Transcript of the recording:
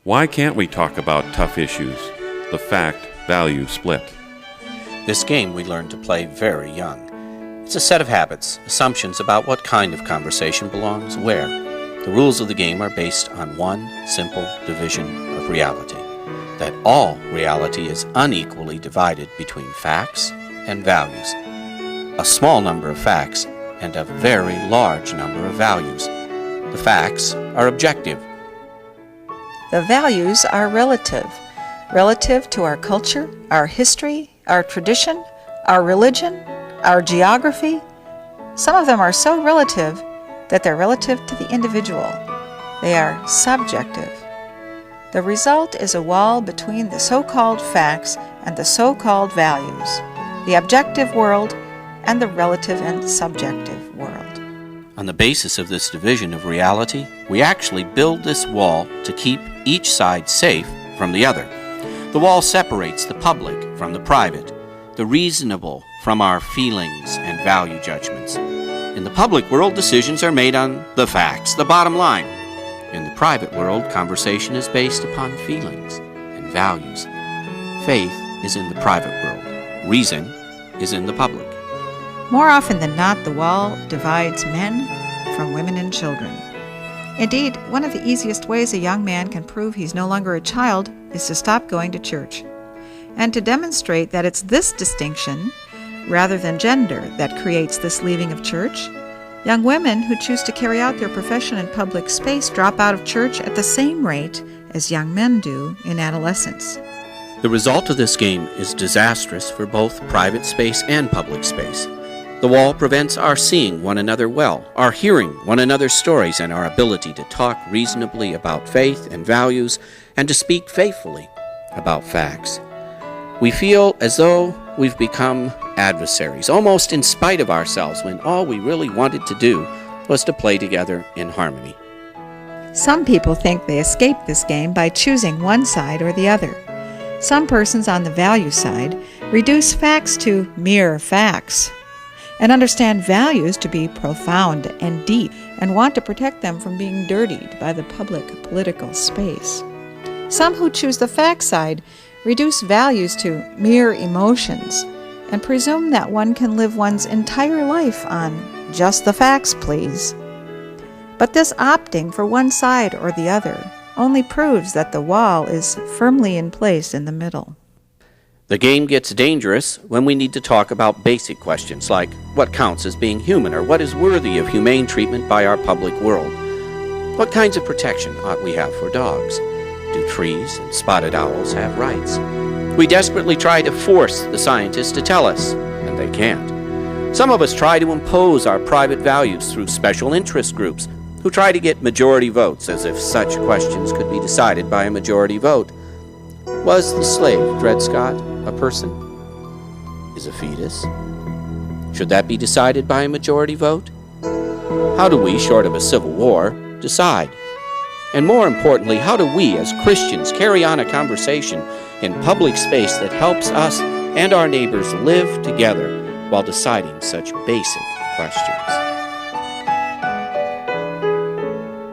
Why can't we talk about tough issues? The fact-value split. This game we learn to play very young. It's a set of habits, assumptions about what kind of conversation belongs where. The rules of the game are based on one simple division of reality, that all reality is unequally divided between facts and values. A small number of facts and a very large number of values. The facts are objective. The values are relative to our culture, our history, our tradition, our religion, our geography. Some of them are so relative that they're relative to the individual. They are subjective. The result is a wall between the so-called facts and the so-called values, the objective world and the relative and subjective world. On the basis of this division of reality, we actually build this wall to keep each side safe from the other. The wall separates the public from the private, the reasonable from our feelings and value judgments. In the public world, decisions are made on the facts, the bottom line. In the private world, conversation is based upon feelings and values. Faith is in the private world. Reason is in the public. More often than not, the wall divides men from women and children. Indeed, one of the easiest ways a young man can prove he's no longer a child is to stop going to church. And to demonstrate that it's this distinction, rather than gender, that creates this leaving of church, young women who choose to carry out their profession in public space drop out of church at the same rate as young men do in adolescence. The result of this game is disastrous for both private space and public space. The wall prevents our seeing one another well, our hearing one another's stories, and our ability to talk reasonably about faith and values and to speak faithfully about facts. We feel as though we've become adversaries, almost in spite of ourselves, when all we really wanted to do was to play together in harmony. Some people think they escape this game by choosing one side or the other. Some persons on the value side reduce facts to mere facts and understand values to be profound and deep and want to protect them from being dirtied by the public political space. Some who choose the fact side reduce values to mere emotions and presume that one can live one's entire life on just the facts, please. But this opting for one side or the other only proves that the wall is firmly in place in the middle. The game gets dangerous when we need to talk about basic questions like what counts as being human or what is worthy of humane treatment by our public world. What kinds of protection ought we have for dogs? Do trees and spotted owls have rights? We desperately try to force the scientists to tell us, and they can't. Some of us try to impose our private values through special interest groups who try to get majority votes as if such questions could be decided by a majority vote. Was the slave, Dred Scott, a person? Is a fetus? Should that be decided by a majority vote? How do we, short of a civil war, decide? And more importantly, how do we as Christians carry on a conversation in public space that helps us and our neighbors live together while deciding such basic questions?